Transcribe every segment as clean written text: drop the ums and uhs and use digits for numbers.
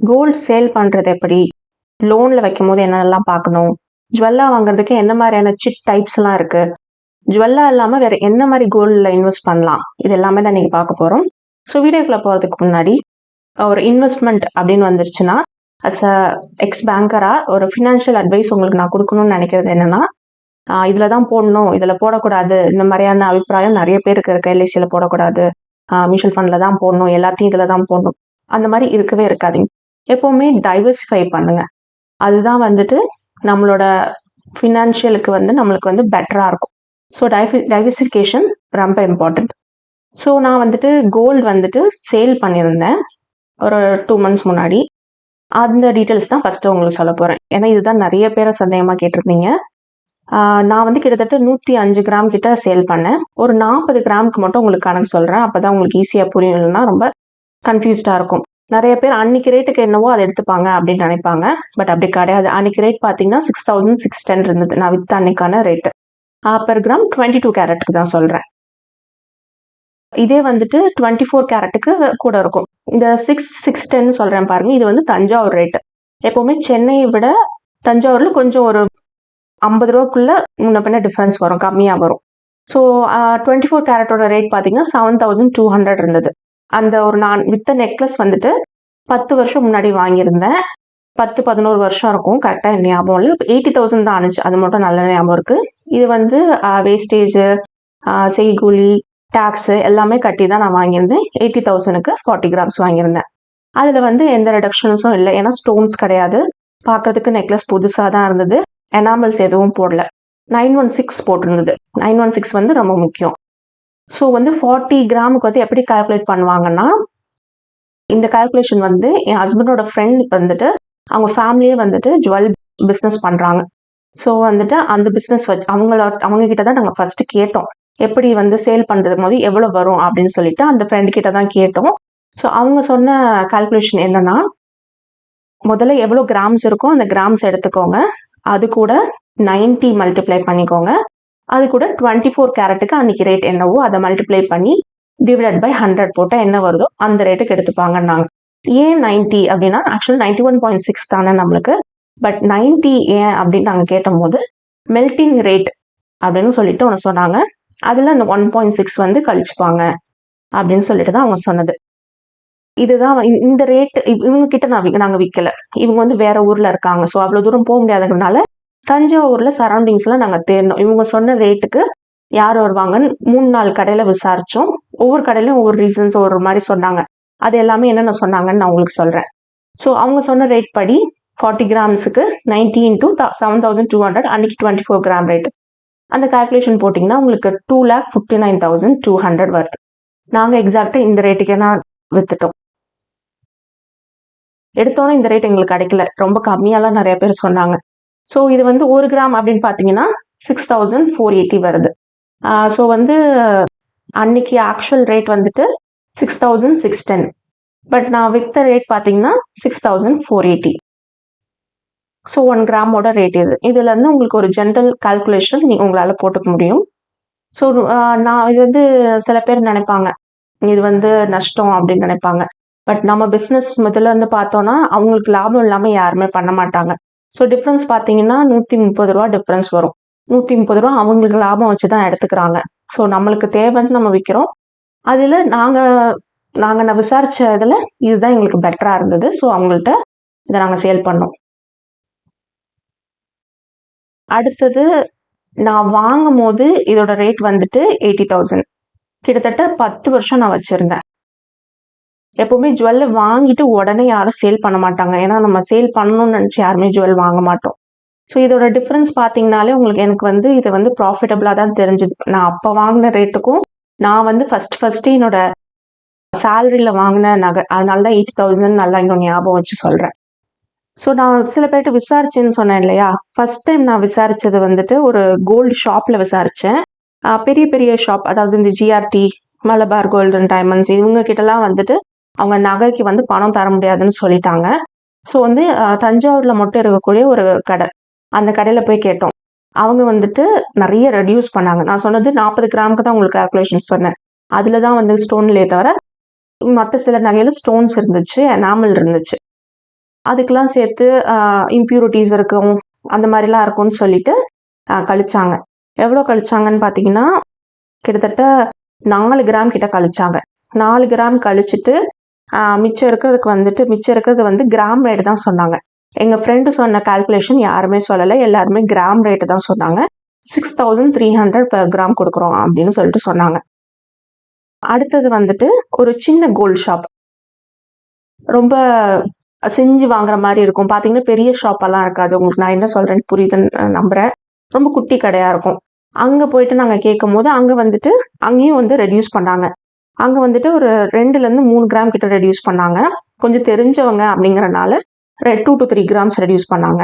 Gold sale பண்ணுறது எப்படி, லோனில் வைக்கும் போது என்னென்னலாம் பார்க்கணும், ஜுவல்லா வாங்குறதுக்கு என்ன மாதிரியான சிட் டைப்ஸ்லாம் இருக்குது, ஜுவல்லா இல்லாமல் வேறு என்ன மாதிரி கோல்டில் இன்வெஸ்ட் பண்ணலாம், இது எல்லாமே தான் நீங்கள் பார்க்க போகிறோம். ஸோ வீடியோக்குள்ளே போகிறதுக்கு முன்னாடி ஒரு இன்வெஸ்ட்மெண்ட் அப்படின்னு வந்துருச்சுன்னா அஸ் அ எக்ஸ் பேங்கராக ஒரு ஃபினான்ஷியல் அட்வைஸ் உங்களுக்கு நான் கொடுக்கணும்னு நினைக்கிறது என்னென்னா, இதில் தான் போடணும், இதில் போடக்கூடாது, இந்த மாதிரியான அபிப்பிராயம் நிறைய பேருக்கு இருக்குது. எல்ஐசியில் போடக்கூடாது, மியூச்சுவல் ஃபண்டில் தான் போடணும், எல்லாத்தையும் இதில் தான் போடணும், அந்த மாதிரி இருக்கவே இருக்காதீங்க. எப்போவுமே டைவர்சிஃபை பண்ணுங்க. அதுதான் வந்துட்டு நம்மளோட ஃபினான்ஷியலுக்கு நம்மளுக்கு பெட்டராக இருக்கும். ஸோ டைவர்சிஃபிகேஷன் ரொம்ப இம்பார்ட்டண்ட். ஸோ நான் கோல்டு சேல் பண்ணியிருந்தேன் ஒரு 2 months முன்னாடி. அந்த டீட்டெயில்ஸ் தான் ஃபஸ்ட்டு உங்களுக்கு சொல்ல போகிறேன். ஏன்னா இதுதான் நிறைய பேரை சந்தேகமாக கேட்டிருந்தீங்க. நான் கிட்டத்தட்ட 105 கிராம் கிட்ட சேல் பண்ணேன். ஒரு 40 கிராமுக்கு மட்டும் உங்களுக்கு கணக்கு சொல்கிறேன். அப்போ தான் உங்களுக்கு ஈஸியாக புரியும், இல்லைன்னா ரொம்ப கன்ஃபியூஸ்டாக இருக்கும். நிறைய பேர் அன்னைக்கு ரேட்டுக்கு என்னவோ அதை எடுத்துப்பாங்க அப்படின்னு நினைப்பாங்க. பட் அப்படி கிடையாது. அன்னைக்கு ரேட் பார்த்தீங்கன்னா 6,610 இருந்தது. நான் வித்த அன்னைக்கான ரேட்டு பெர் கிராம் 22 கேரட்டுக்கு தான் சொல்கிறேன். இதே 24 கேரட்டுக்கு கூட இருக்கும். இந்த 6,610 சொல்கிறேன் பாருங்க, இது தஞ்சாவூர் ரேட்டு. எப்போவுமே சென்னையை விட தஞ்சாவூரில் கொஞ்சம் ஒரு 50 ரூபாக்குள்ள முன்ன பின்ன டிஃப்ரென்ஸ் வரும், கம்மியாக வரும். ஸோ 24 கேரட்டோட ரேட் பார்த்தீங்கன்னா 7,200 இருந்தது. அந்த ஒரு நான் வித்த நெக்லஸ் 10 வருஷம் முன்னாடி வாங்கியிருந்தேன். 10-11 வருஷம் இருக்கும், கரெக்டாக என் ஞாபகம் இல்லை. 80,000 தான் ஆனிச்சு, அது மட்டும் நல்ல ஞாபகம் இருக்குது. இது வேஸ்டேஜு, செய்கூலி, டேக்ஸு எல்லாமே கட்டி தான் நான் வாங்கியிருந்தேன். 80,000க்கு 40 கிராம்ஸ் வாங்கியிருந்தேன். அதில் எந்த ரிடக்ஷன்ஸும் இல்லை, ஏன்னா ஸ்டோன்ஸ் கிடையாது. பார்க்கறதுக்கு நெக்லஸ் புதுசாக தான் இருந்தது. எனாமல்ஸ் எதுவும் போடல. 916 போட்டிருந்தது. 916 ரொம்ப முக்கியம். ஸோ 40 கிராமுக்கு எப்படி கால்குலேட் பண்ணுவாங்கன்னா, இந்த கால்குலேஷன் என் ஹஸ்பண்டோட ஃப்ரெண்ட் அவங்க ஃபேமிலியே ஜுவல் பிஸ்னஸ் பண்ணுறாங்க. ஸோ அந்த பிஸ்னஸ் அவங்க கிட்ட தான் நாங்கள் ஃபர்ஸ்ட் கேட்டோம், எப்படி சேல் பண்ணுறதுக்கு போது எவ்வளோ வரும் அப்படின்னு சொல்லிட்டு அந்த ஃப்ரெண்ட் கிட்ட தான் கேட்டோம். ஸோ அவங்க சொன்ன கால்குலேஷன் என்னன்னா, முதல்ல எவ்வளோ கிராம்ஸ் இருக்கோ அந்த கிராம்ஸ் எடுத்துக்கோங்க, அது கூட 90 மல்டிப்ளை பண்ணிக்கோங்க, அது கூட 24 கேரட்டுக்கு அன்னைக்கு ரேட் என்னவோ அதை மல்டிப்ளை பண்ணி டிவைட் பை 100 போட்டால் என்ன வருதோ அந்த ரேட்டுக்கு எடுத்துப்பாங்கன்னாங்க. ஏன் 90 அப்படின்னா, ஆக்சுவலி 91.6 தானே நம்மளுக்கு. பட் 90 ஏன் அப்படின்னு நாங்கள் கேட்டபோது மெல்டிங் ரேட் அப்படின்னு சொல்லிட்டு ஒன்று சொன்னாங்க. அதில் அந்த 1.6 கழிச்சுப்பாங்க அப்படின்னு சொல்லிட்டு தான் அவங்க சொன்னது. இதுதான் இந்த ரேட். இவங்க கிட்ட நாங்கள் விற்கல, இவங்க வேற ஊரில் இருக்காங்க. ஸோ அவ்வளோ தூரம் போக முடியாததுனால தஞ்சாவூரில் சரௌண்டிங்ஸில் நாங்கள் தேடணும். இவங்க சொன்ன ரேட்டுக்கு யார் வருவாங்கன்னு 3-4 கடையில் விசாரித்தோம். ஒவ்வொரு கடையிலும் ஒவ்வொரு ரீசன்ஸ் ஒரு மாதிரி சொன்னாங்க. அது எல்லாமே என்னென்ன சொன்னாங்கன்னு நான் உங்களுக்கு சொல்கிறேன். ஸோ அவங்க சொன்ன ரேட் படி 40 கிராம்ஸுக்கு 90 × 7,200 அன்னைக்கு 24 கிராம் ரேட்டு. அந்த கால்குலேஷன் போட்டிங்கன்னா உங்களுக்கு 2,59,200 வருது. நாங்கள் எக்ஸாக்டாக இந்த ரேட்டுக்கே நான் விற்றுட்டோம். எடுத்தோன்னே இந்த ரேட் எங்களுக்கு கிடைக்கல, ரொம்ப கம்மியாலாம் நிறைய பேர் சொன்னாங்க. ஸோ இது 1 கிராம் அப்படின்னு பார்த்தீங்கன்னா 6,480 வருது. ஸோ அன்னைக்கு ஆக்சுவல் ரேட் 6,610. பட் நான் வித்த ரேட் பார்த்தீங்கன்னா 6,480. ஸோ 1 கிராமோட ரேட் இதுலேருந்து உங்களுக்கு ஒரு ஜென்ரல் கால்குலேஷன் உங்களால் போட்டுக்க முடியும். ஸோ நான் இது சில பேர் நினைப்பாங்க இது நஷ்டம் அப்படின்னு நினைப்பாங்க. பட் நம்ம பிஸ்னஸ் முதல்ல பார்த்தோன்னா அவங்களுக்கு லாபம் இல்லாமல் யாருமே பண்ண மாட்டாங்க. ஸோ டிஃப்ரென்ஸ் பார்த்தீங்கன்னா 130 ரூபா டிஃப்ரென்ஸ் வரும். 130 ரூபா அவங்களுக்கு லாபம் வச்சு தான் எடுத்துக்கிறாங்க. ஸோ நம்மளுக்கு தேவைன்னு நம்ம விற்கிறோம். அதில் நான் விசாரித்த இதில் இதுதான் எங்களுக்கு பெட்டராக இருந்தது. ஸோ அவங்கள்ட்ட இதை நாங்கள் சேல் பண்ணோம். அடுத்தது நான் வாங்கும் போது இதோட ரேட் 80,000. கிட்டத்தட்ட 10 வருஷம் நான் வச்சுருந்தேன். எப்போவுமே ஜுவல்லை வாங்கிட்டு உடனே யாரும் சேல் பண்ண மாட்டாங்க. ஏன்னா நம்ம சேல் பண்ணணும்னு நினச்சி யாருமே ஜுவல் வாங்க மாட்டோம். ஸோ இதோட டிஃப்ரென்ஸ் பார்த்தீங்கனாலே உங்களுக்கு எனக்கு இது ப்ராஃபிட்டபுளாக தான் தெரிஞ்சுது. நான் அப்போ வாங்கின ரேட்டுக்கும் நான் ஃபஸ்ட்டு என்னோட சேலரியில் வாங்கின நகை, அதனால தான் 80,000 நல்லா இன்னும் ஞாபகம் வச்சு சொல்கிறேன். ஸோ நான் சில பேர்கிட்ட விசாரிச்சேன்னு சொன்னேன் இல்லையா, ஃபர்ஸ்ட் டைம் நான் விசாரித்தது ஒரு கோல்டு ஷாப்பில் விசாரித்தேன். பெரிய பெரிய ஷாப், அதாவது இந்த ஜிஆர்டி, மலபார் கோல்டன் டைமண்ட்ஸ், இவங்க கிட்டலாம் அவங்க நகைக்கு பணம் தர முடியாதுன்னு சொல்லிட்டாங்க. ஸோ தஞ்சாவூரில் மட்டும் இருக்கக்கூடிய ஒரு கடை, அந்த கடையில் போய் கேட்டோம். அவங்க நிறைய ரெடியூஸ் பண்ணாங்க. நான் சொன்னது 40 கிராமுக்கு தான் உங்களுக்கு கால்குலேஷன் சொன்னேன். அதில் தான் ஸ்டோன்லேயே தவிர மற்ற சில நகையில் ஸ்டோன்ஸ் இருந்துச்சு, எனாமல் இருந்துச்சு. அதுக்கெல்லாம் சேர்த்து இம்ப்யூரிட்டிஸ் இருக்கும், அந்த மாதிரிலாம் இருக்கும்னு சொல்லிட்டு கழிச்சாங்க. எவ்வளோ கழிச்சாங்கன்னு பார்த்தீங்கன்னா கிட்டத்தட்ட 4 கிராம் கிட்ட கழிச்சாங்க. 4 கிராம் கழிச்சிட்டு மிச்சம் இருக்கிறது வந்து கிராம் ரேட்டு தான் சொன்னாங்க. எங்கள் ஃப்ரெண்டு சொன்ன கால்குலேஷன் யாருமே சொல்லலை, எல்லாருமே கிராம் ரேட்டு தான் சொன்னாங்க. 6300 பெர் கிராம் கொடுக்குறோம் அப்படின்னு சொல்லிட்டு சொன்னாங்க. அடுத்தது வந்துட்டு ஒரு சின்ன கோல்ட் ஷாப், ரொம்ப செஞ்சு வாங்குற மாதிரி இருக்கும். பார்த்தீங்கன்னா பெரிய ஷாப்பெல்லாம் இருக்காது. உங்களுக்கு நான் என்ன சொல்கிறேன்னு புரியுதுன்னு நம்புகிறேன். ரொம்ப குட்டி கடையாக இருக்கும். அங்கே போயிட்டு நாங்கள் கேட்கும் போது அங்கேயும் வந்து ரெடியூஸ் பண்ணாங்க. அங்கே வந்துட்டு ஒரு 2லேருந்து 3 கிராம் கிட்ட ரெடியூஸ் பண்ணாங்க. கொஞ்சம் தெரிஞ்சவங்க அப்படிங்கிறனால 2 to 3 கிராம்ஸ் ரெடியூஸ் பண்ணாங்க.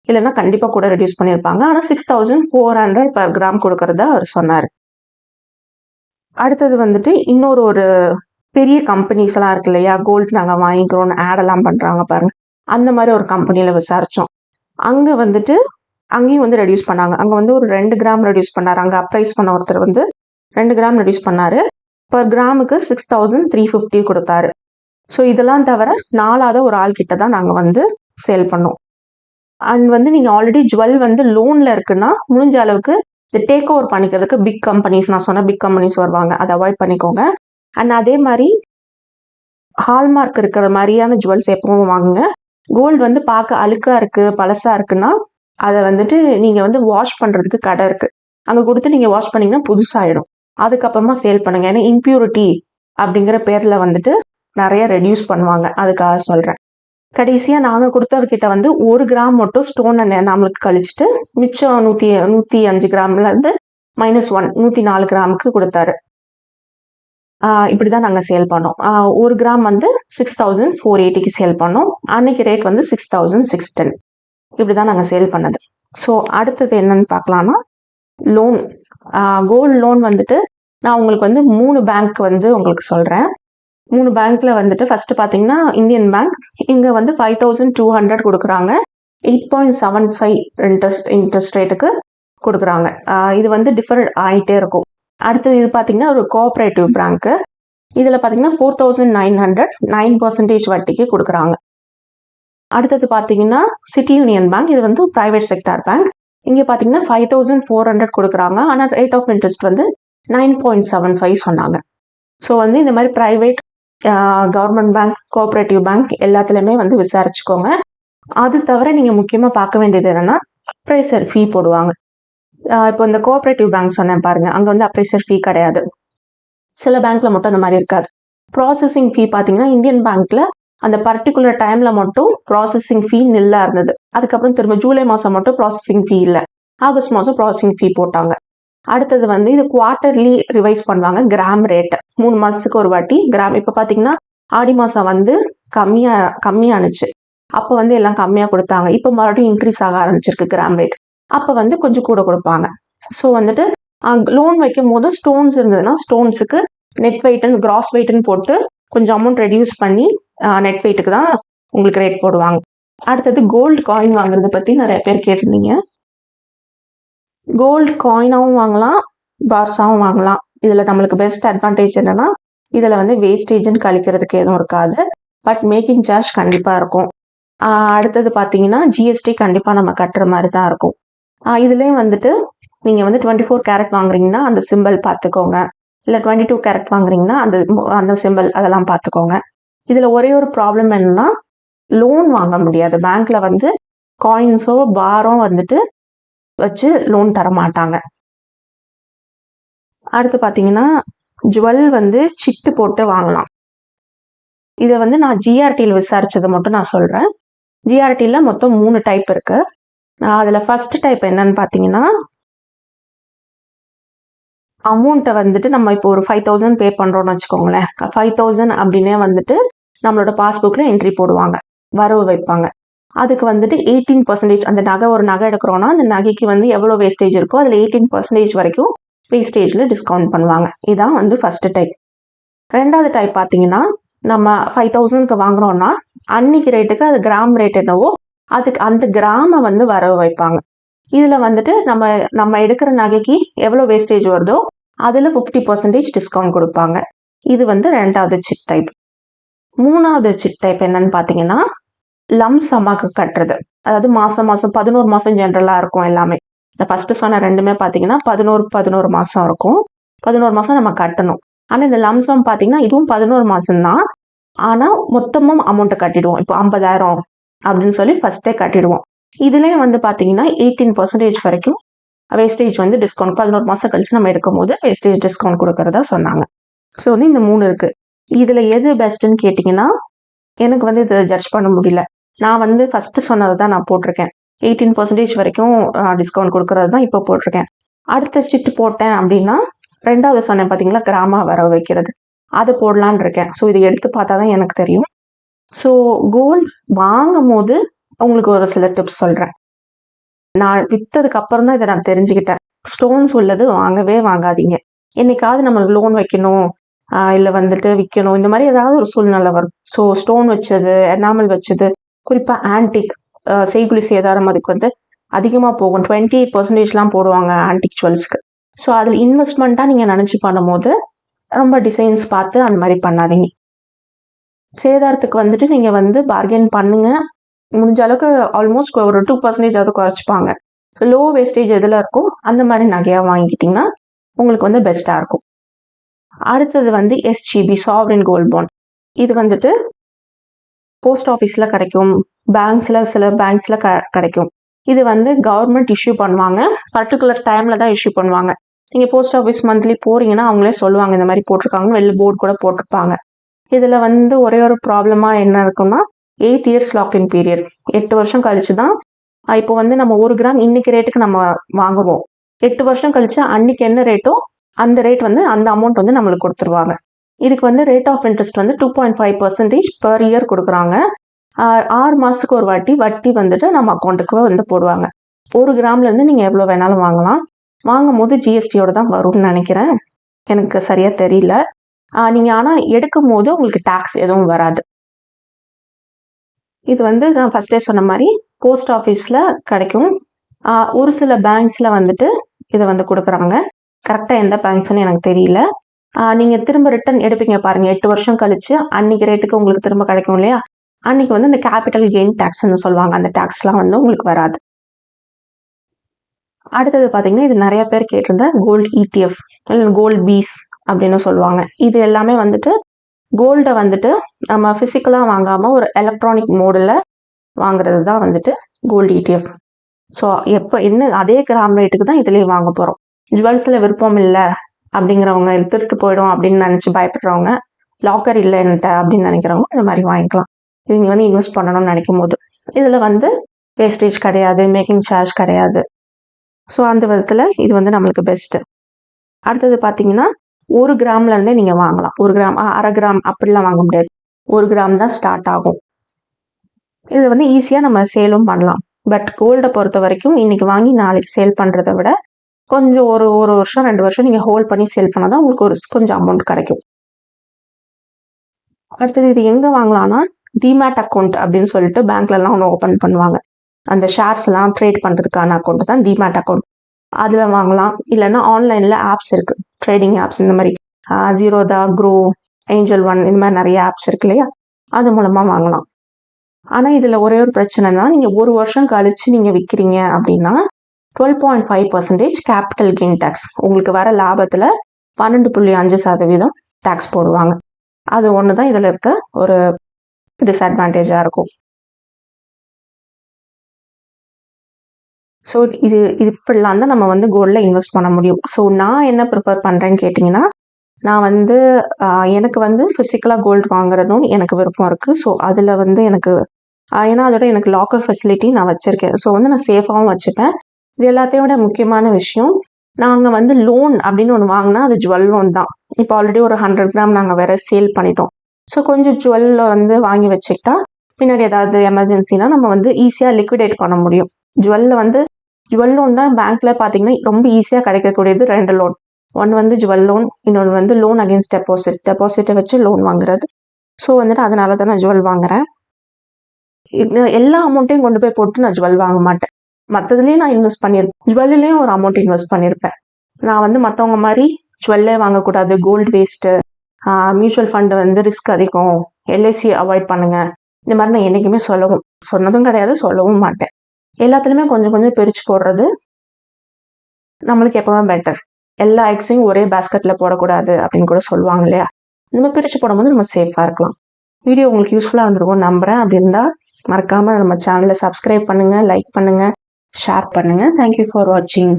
இல்லைன்னா கண்டிப்பாக கூட ரெடியூஸ் பண்ணியிருப்பாங்க. ஆனால் 6400 பெர் கிராம் கொடுக்கறதா அவர் சொன்னார். அடுத்தது வந்துட்டு இன்னொரு பெரிய கம்பெனிஸ் எல்லாம் இருக்கு இல்லையா, கோல்டு நாங்கள் வாங்கிக்கிறோம்னு ஆடெல்லாம் பண்ணுறாங்க பாருங்க, அந்த மாதிரி ஒரு கம்பெனியில் விசாரித்தோம். அங்கேயும் வந்து ரெடியூஸ் பண்ணாங்க. அங்கே வந்து ஒரு 2 கிராம் ரெடியூஸ் பண்ணார். அங்கே அப்ரைஸ் பண்ண ஒருத்தர் வந்து 2 கிராம் ரெடியூஸ் பண்ணார். பர் கிராமுக்கு 6350 கொடுத்தாரு. ஸோ இதெல்லாம் தவிர 4வது ஒரு ஆள் கிட்ட தான் நாங்கள் வந்து சேல் பண்ணோம். அண்ட் வந்து நீங்கள் ஆல்ரெடி ஜுவல் வந்து லோனில் இருக்குன்னா முடிஞ்ச அளவுக்கு இந்த டேக் ஓவர் பண்ணிக்கிறதுக்கு பிக் கம்பெனிஸ், நான் சொன்ன பிக் கம்பெனிஸ் வருவாங்க, அதை அவாய்ட் பண்ணிக்கோங்க. அண்ட் அதே மாதிரி ஹால்மார்க் இருக்கிற மாதிரியான ஜுவல்ஸ் எப்பவும் வாங்குங்க. கோல்டு வந்து பார்க்க அழுக்காக இருக்குது, பழசாக இருக்குன்னா அதை வந்துட்டு நீங்கள் வந்து வாஷ் பண்ணுறதுக்கு கடை இருக்குது, அங்கே கொடுத்து நீங்கள் வாஷ் பண்ணிங்கன்னா புதுசாகிடும். அதுக்கப்புறமா சேல் பண்ணுங்க. ஏன்னா இம்ப்யூரிட்டி அப்படிங்கிற பேரில் வந்துட்டு நிறைய ரெடியூஸ் பண்ணுவாங்க, அதுக்காக சொல்கிறேன். கடைசியாக நாங்கள் கொடுத்தவர்கிட்ட வந்து 1 கிராம் மட்டும் ஸ்டோனை நம்மளுக்கு கழிச்சிட்டு மிச்சம் 105 கிராம்லேருந்து -1 104 கிராமுக்கு கொடுத்தாரு. இப்படி தான் நாங்கள் சேல் பண்ணோம். 1 கிராம் வந்து 6480க்கு சேல் பண்ணோம். அன்னைக்கு ரேட் வந்து 6610. இப்படி தான் நாங்கள் சேல் பண்ணது. ஸோ அடுத்தது என்னன்னு பார்க்கலான்னா, லோன். கோல்டு லோன் வந்துட்டு நான் உங்களுக்கு வந்து 3 பேங்க் வந்து உங்களுக்கு சொல்கிறேன். 3 பேங்க்கில் வந்துட்டு ஃபஸ்ட்டு பார்த்தீங்கன்னா இந்தியன் பேங்க். இங்கே வந்து 5200 கொடுக்குறாங்க. 8.75 இன்ட்ரெஸ்ட் ரேட்டுக்கு கொடுக்குறாங்க. இது வந்து டிஃபரெண்ட் ஆகிட்டே இருக்கும். அடுத்தது இது பார்த்தீங்கன்னா ஒரு கோஆப்ரேட்டிவ் பேங்க்கு. இதில் பார்த்தீங்கன்னா 4900 9% வட்டிக்கு கொடுக்குறாங்க. அடுத்தது பார்த்தீங்கன்னா சிட்டி யூனியன் பேங்க். இது வந்து ப்ரைவேட் செக்டார் பேங்க். இங்கே பார்த்தீங்கன்னா 5400 கொடுக்குறாங்க. ஆனால் ரேட் ஆஃப் இன்ட்ரெஸ்ட் வந்து 9.75 சொன்னாங்க. ஸோ வந்து இந்த மாதிரி private, government bank, cooperative bank எல்லாத்துலேயுமே வந்து விசாரிச்சுக்கோங்க. அது தவிர நீங்கள் முக்கியமாக பார்க்க வேண்டியது என்னென்னா அப்ரைசர் ஃபீ போடுவாங்க. இப்போ இந்த கோஆப்ரேட்டிவ் பேங்க் சொன்னேன் பாருங்கள், அங்கே வந்து அப்ரைசர் ஃபீ கிடையாது. சில பேங்க்கில் மட்டும் அந்த மாதிரி இருக்காது. ப்ராசஸிங் ஃபீ பார்த்தீங்கன்னா இந்தியன் பேங்க்கில் அந்த பர்டிகுலர் டைமில் மட்டும் ப்ராசஸிங் ஃபீ நில்லாக இருந்தது. அதுக்கப்புறம் திரும்ப ஜூலை மாதம் மட்டும் ப்ராசஸிங் ஃபீ இல்லை, ஆகஸ்ட் மாதம் ப்ராசஸிங் ஃபீ போட்டாங்க. அடுத்தது வந்து இது குவார்ட்டர்லி ரிவைஸ் பண்ணுவாங்க. கிராம் ரேட் 3 மாதத்துக்கு ஒரு வாட்டி கிராம். இப்போ பார்த்தீங்கன்னா ஆடி மாதம் வந்து கம்மியானுச்சு, அப்போ வந்து எல்லாம் கம்மியாக கொடுத்தாங்க. இப்போ மறுபடியும் இன்க்ரீஸ் ஆக ஆரம்பிச்சிருக்கு கிராம் ரேட். அப்போ வந்து கொஞ்சம் கூட கொடுப்பாங்க. ஸோ வந்துட்டு லோன் வைக்கும் போது ஸ்டோன்ஸ் இருந்ததுன்னா ஸ்டோன்ஸுக்கு நெட் வெயிட்னு கிராஸ் வெயிட்னு போட்டு கொஞ்சம் அமௌண்ட் ரெடியூஸ் பண்ணி நெட் வெயிட்டுக்கு தான் உங்களுக்கு ரேட் போடுவாங்க. அடுத்தது கோல்டு காயின் வாங்குறத பற்றி நிறைய பேர் கேட்டிருந்தீங்க. கோல்டு காயினாகவும் வாங்கலாம், பார்ஸாகவும் வாங்கலாம். இதில் நம்மளுக்கு பெஸ்ட் அட்வான்டேஜ் என்னென்னா இதில் வந்து வேஸ்டேஜ்னு கழிக்கிறதுக்கு எதுவும் இருக்காது, பட் மேக்கிங் சார்ஜ் கண்டிப்பாக இருக்கும். அடுத்தது பார்த்தீங்கன்னா ஜிஎஸ்டி கண்டிப்பாக நம்ம கட்டுற மாதிரி தான் இருக்கும். இதுலேயும் வந்துட்டு நீங்கள் வந்து 24 கேரட் வாங்குறீங்கன்னா அந்த சிம்பிள் பார்த்துக்கோங்க, இல்லை 22 கேரட் வாங்குறீங்கன்னா அந்த சிம்பிள் அதெல்லாம் பார்த்துக்கோங்க. இதில் ஒரே ஒரு ப்ராப்ளம் என்னன்னா லோன் வாங்க முடியாது. பேங்க்கில் வந்து காயின்ஸோ பாரோ வந்துட்டு வச்சு லோன் தர மாட்டாங்க. அடுத்து பார்த்தீங்கன்னா ஜுவல் வந்து சிட்டு போட்டு வாங்கலாம். இதை வந்து நான் ஜிஆர்டியில் விசாரிச்சதை மட்டும் நான் சொல்கிறேன். ஜிஆர்டியில் மொத்தம் 3 டைப் இருக்குது. அதில் ஃபர்ஸ்ட் டைப் என்னன்னு பார்த்தீங்கன்னா, அமௌண்ட்டை வந்துட்டு நம்ம இப்போ ஒரு 5000 பே பண்ணுறோன்னு வச்சுக்கோங்களேன். 5000 அப்படின்னே வந்துட்டு நம்மளோட பாஸ்புக்கில் என்ட்ரி போடுவாங்க, வரவு வைப்பாங்க. அதுக்கு வந்துட்டு 18% அந்த ஒரு நகை எடுக்கிறோன்னா அந்த நகைக்கு வந்து எவ்வளோ வேஸ்டேஜ் இருக்கோ அதில் 18% வரைக்கும் வேஸ்டேஜில் டிஸ்கவுண்ட் பண்ணுவாங்க. இதான் வந்து ஃபஸ்ட்டு டைப். ரெண்டாவது டைப் பார்த்தீங்கன்னா, நம்ம 5000க்கு வாங்குறோன்னா அன்னைக்கு ரேட்டுக்கு அது கிராம் ரேட் என்னவோ அதுக்கு அந்த கிராமை வந்து வரவு வைப்பாங்க. இதில் வந்துட்டு நம்ம எடுக்கிற நகைக்கு எவ்வளோ வேஸ்டேஜ் வருதோ அதில் 50% டிஸ்கவுண்ட் கொடுப்பாங்க. இது வந்து ரெண்டாவது சிட் டைப். மூணாவது சிட் டைப் என்னன்னு பார்த்தீங்கன்னா, லம்சமாக்கு கட்டுறது. அதாவது மாதம் மாதம் 11 மாதம் ஜென்ரலாக இருக்கும் எல்லாமே. இந்த ஃபஸ்ட்டு சொன்ன ரெண்டுமே பார்த்தீங்கன்னா 11 மாதம் இருக்கும். 11 மாதம் நம்ம கட்டணும். ஆனால் இந்த லம்சம் பார்த்தீங்கன்னா இதுவும் 11 மாதம் தான். ஆனால் மொத்தமும் அமௌண்ட்டை கட்டிடுவோம். இப்போ 50,000 அப்படின்னு சொல்லி ஃபஸ்ட்டே கட்டிடுவோம். இதுலேயே வந்து பார்த்தீங்கன்னா 18% வரைக்கும் வேஸ்டேஜ் வந்து டிஸ்கவுண்ட் 11 மாதம் கழிச்சு நம்ம எடுக்கும் போது வேஸ்டேஜ் டிஸ்கவுண்ட் கொடுக்கறதா சொன்னாங்க. ஸோ வந்து இந்த 3 இருக்குது. இதில் எது பெஸ்ட்டுன்னு கேட்டிங்கன்னா எனக்கு வந்து இது ஜட்ஜ் பண்ண முடியல. நான் வந்து ஃபஸ்ட்டு சொன்னது தான் நான் போட்டிருக்கேன். 18% வரைக்கும் டிஸ்கவுண்ட் கொடுக்கறது தான் இப்போ போட்டிருக்கேன். அடுத்த சிட்டு போட்டேன் அப்படின்னா 2வது சொன்னேன் பார்த்தீங்களா, கிராம வர வைக்கிறது, அது போடலான் இருக்கேன். ஸோ இது எடுத்து பார்த்தா தான் எனக்கு தெரியும். ஸோ கோல்டு வாங்கும் போது உங்களுக்கு ஒரு சில டிப்ஸ் சொல்கிறேன். நான் விற்றதுக்கு அப்புறம் தான் இதை நான் தெரிஞ்சுக்கிட்டேன். ஸ்டோன்ஸ் உள்ளது வாங்கவே வாங்காதீங்க. என்னைக்காவது நம்மளுக்கு லோன் வைக்கணும், இல்லை வந்துட்டு விற்கணும், இந்த மாதிரி ஏதாவது ஒரு சூழ்நிலை வரும். ஸோ ஸ்டோன் வச்சது, எனாமல் வச்சது, குறிப்பாக ஆன்டிக் செய்குலி சேதாரம் அதுக்கு வந்து அதிகமாக போகும். 28%லாம் போடுவாங்க ஆன்டிக் ஜுவல்ஸ்க்கு. ஸோ அதில் இன்வெஸ்ட்மெண்ட்டாக நீங்கள் நினச்சி பண்ணும்போது ரொம்ப டிசைன்ஸ் பார்த்து அந்த மாதிரி பண்ணாதீங்க. சேதாரத்துக்கு வந்துட்டு நீங்கள் வந்து பார்கெயின் பண்ணுங்கள். முடிஞ்ச அளவுக்கு ஆல்மோஸ்ட் ஒரு 2% குறைச்சிப்பாங்க. ஸோ லோ வேஸ்டேஜ் எதில் இருக்கும் அந்த மாதிரி நகையாக வாங்கிக்கிட்டிங்கன்னா உங்களுக்கு வந்து பெஸ்ட்டாக இருக்கும். அடுத்தது வந்து SGB சாவரின் கோல்ட் பாண்ட். இது வந்துட்டு போஸ்ட் ஆஃபீஸில் கிடைக்கும், சில பேங்க்ஸில் கிடைக்கும். இது வந்து கவர்மெண்ட் இஷ்யூ பண்ணுவாங்க, பர்டிகுலர் டைமில் தான் இஷ்யூ பண்ணுவாங்க. நீங்கள் போஸ்ட் ஆஃபீஸ் மந்த்லி போகிறீங்கன்னா அவங்களே சொல்லுவாங்க இந்த மாதிரி போட்டிருக்காங்கன்னு, வெளில போர்டு கூட போட்டிருப்பாங்க. இதில் வந்து ஒரே ஒரு ப்ராப்ளமாக என்ன இருக்குன்னா 8 இயர்ஸ் லாக்இன் பீரியட். 8 வருஷம் கழிச்சு தான் இப்போ வந்து நம்ம 1 கிராம் இன்னைக்கு ரேட்டுக்கு நம்ம வாங்குவோம். 8 வருஷம் கழிச்சு அன்னைக்கு என்ன ரேட்டோ அந்த ரேட் வந்து அந்த அமௌண்ட் வந்து நம்மளுக்கு கொடுத்துருவாங்க. இதுக்கு வந்து ரேட் ஆஃப் இன்ட்ரெஸ்ட் வந்து 2.5% பர் இயர் கொடுக்குறாங்க. 6 மாதத்துக்கு ஒரு வட்டி வந்துட்டு நம்ம அக்கௌண்ட்டுக்கு வந்து போடுவாங்க. 1 கிராம்லேருந்து நீங்கள் எவ்வளோ வேணாலும் வாங்கலாம். வாங்கும் போது ஜிஎஸ்டியோட தான் வரும்னு நினைக்கிறேன், எனக்கு சரியாக தெரியல. நீங்கள் ஆனால் எடுக்கும் போது உங்களுக்கு டேக்ஸ் எதுவும் வராது. இது வந்து நான் ஃபஸ்ட்டே சொன்ன மாதிரி போஸ்ட் ஆஃபீஸில் கிடைக்கும். ஒரு சில பேங்க்ஸில் வந்துட்டு இதை வந்து கொடுக்குறாங்க. கரெக்டாக எந்த பேங்க்ஸ்ன்னு எனக்கு தெரியல. நீங்கள் திரும்ப ரிட்டர்ன் எடுப்பீங்க பாருங்கள், 8 வருஷம் கழிச்சு அன்னைக்கு ரேட்டுக்கு உங்களுக்கு திரும்ப கிடைக்கும் இல்லையா, அன்னைக்கு வந்து இந்த கேபிட்டல் கெயின் டேக்ஸ்ன்னு சொல்லுவாங்க. அந்த டேக்ஸ்லாம் வந்து உங்களுக்கு வராது. அடுத்தது பார்த்தீங்கன்னா இது நிறைய பேர் கேட்டிருந்த கோல்டு ETF இல்லை கோல்டு பீஸ் அப்படின்னு சொல்லுவாங்க. இது எல்லாமே வந்துட்டு கோல்டை வந்துட்டு நம்ம ஃபிசிக்கலாக வாங்காமல் ஒரு எலக்ட்ரானிக் மோடில் வாங்குறது தான் வந்துட்டு கோல்டு ETF. ஸோ எப்போ என்ன அதே கிராம் ரேட்டுக்கு தான் இதுலேயே வாங்க போகிறோம். ஜுவல்ஸில் விருப்பம் இல்லை அப்படிங்கிறவங்க, திருட்டு போயிடும் அப்படின்னு நினச்சி பயப்படுறவங்க, லாக்கர் இல்லை என்கிட்ட அப்படின்னு நினைக்கிறவங்க இந்த மாதிரி வாங்கிக்கலாம். இவங்க வந்து இன்வெஸ்ட் பண்ணணும்னு நினைக்கும் போது இதில் வந்து வேஸ்டேஜ் கிடையாது, மேக்கிங் சார்ஜ் கிடையாது. ஸோ அந்த விதத்தில் இது வந்து நம்மளுக்கு பெஸ்ட்டு. அடுத்தது பார்த்தீங்கன்னா 1 கிராம்லேருந்தே நீங்கள் வாங்கலாம். 1 கிராம், அரை கிராம் அப்படிலாம் வாங்க முடியாது. 1 கிராம் தான் ஸ்டார்ட் ஆகும். இது வந்து ஈஸியாக நம்ம சேலும் பண்ணலாம். பட் கோல்டை பொறுத்த வரைக்கும் இன்னைக்கு வாங்கி நாளைக்கு சேல் பண்ணுறதை விட கொஞ்சம் ஒரு வருஷம் 2 வருஷம் நீங்கள் ஹோல்ட் பண்ணி சேல் பண்ணால் தான் உங்களுக்கு கொஞ்சம் அமௌண்ட் கிடைக்கும். அடுத்தது இது எங்கே வாங்கலாம்னா டிமேட் அக்கௌண்ட் அப்படின்னு சொல்லிட்டு பேங்க்லலாம் ஒன்று ஓப்பன் பண்ணுவாங்க. அந்த ஷேர்ஸ்லாம் ட்ரேட் பண்ணுறதுக்கான அக்கௌண்ட் தான் டிமேட் அக்கௌண்ட். அதில் வாங்கலாம். இல்லைன்னா ஆன்லைனில் ஆப்ஸ் இருக்குது, ட்ரேடிங் ஆப்ஸ். இந்த மாதிரி ஜீரோதா, க்ரோ, ஏஞ்சல் ஒன், இந்த மாதிரி நிறைய ஆப்ஸ் இருக்கு இல்லையா, அது மூலமாக வாங்கலாம். ஆனால் இதில் ஒரே ஒரு பிரச்சனைனா நீங்கள் 1 வருஷம் கழிச்சு நீங்கள் விற்கிறீங்க அப்படின்னா 12.5% கேபிட்டல் கெயின் டேக்ஸ், உங்களுக்கு வர லாபத்தில் 12.5% டேக்ஸ் போடுவாங்க. அது ஒன்று தான் இதில் இருக்க ஒரு டிஸ்அட்வான்டேஜாக இருக்கும். ஸோ இது இப்படிலாம் தான் நம்ம வந்து கோல்டில் இன்வெஸ்ட் பண்ண முடியும். ஸோ நான் என்ன ப்ரிஃபர் பண்ணுறேன்னு கேட்டிங்கன்னா, நான் வந்து எனக்கு வந்து ஃபிசிக்கலாக கோல்டு வாங்குறதும் எனக்கு விருப்பம் இருக்குது. ஸோ அதில் வந்து எனக்கு ஏன்னா அதோட எனக்கு லாக்கர் ஃபெசிலிட்டி நான் வச்சுருக்கேன். ஸோ வந்து நான் சேஃபாகவும் வச்சுப்பேன். இது எல்லாத்தையும் விட முக்கியமான விஷயம், நாங்கள் வந்து லோன் அப்படின்னு ஒன்று வாங்கினா அது ஜுவல் லோன் தான். இப்போ ஆல்ரெடி ஒரு 100 கிராம் நாங்கள் வேறு சேல் பண்ணிட்டோம். ஸோ கொஞ்சம் ஜுவல்ல வந்து வாங்கி வச்சுக்கிட்டா பின்னாடி ஏதாவது எமர்ஜென்சினா நம்ம வந்து ஈஸியாக லிக்விடேட் பண்ண முடியும். ஜுவல் லோன் தான் பேங்க்ல பார்த்தீங்கன்னா ரொம்ப ஈஸியாக கிடைக்கக்கூடியது 2 லோன். ஒன்று வந்து ஜுவல் லோன், இன்னொன்று வந்து லோன் அகேன்ஸ்ட் டெபாசிட்டை வச்சு லோன் வாங்குறது. ஸோ வந்துட்டு அதனால தான் நான் ஜுவல் வாங்குறேன். எல்லா அமௌண்ட்டையும் கொண்டு போய் போட்டு நான் ஜுவல் வாங்க மாட்டேன். மற்றதுலேயும் நான் இன்வெஸ்ட் பண்ணியிருப்பேன், ஜுவல்லையும் ஒரு அமௌண்ட் இன்வெஸ்ட் பண்ணியிருப்பேன். நான் வந்து மற்றவங்க மாதிரி ஜுவல்லே வாங்கக்கூடாது, கோல்டு வேஸ்ட்டு, மியூச்சுவல் ஃபண்டு வந்து ரிஸ்க் அதிகம், LIC அவாய்ட் பண்ணுங்க, இந்த மாதிரி நான் என்றைக்குமே சொன்னதும் கிடையாது, சொல்லவும் மாட்டேன். எல்லாத்துலேயுமே கொஞ்சம் கொஞ்சம் பிரித்து போடுறது நம்மளுக்கு எப்போவுமே பெட்டர். எல்லா எக்ஸையும் ஒரே பேஸ்கெட்டில் போடக்கூடாது அப்படின்னு கூட சொல்லுவாங்க இல்லையா? நம்ம பிரித்து போடும்போது நம்ம சேஃபாக இருக்கலாம். வீடியோ உங்களுக்கு யூஸ்ஃபுல்லாக இருந்திருக்கும் நம்புகிறேன். அப்படி இருந்தால் மறக்காமல் நம்ம சேனலை சப்ஸ்கிரைப் பண்ணுங்கள், லைக் பண்ணுங்கள், ஷேர் பண்ணுங்கள். தேங்க்யூ ஃபார் வாட்சிங்.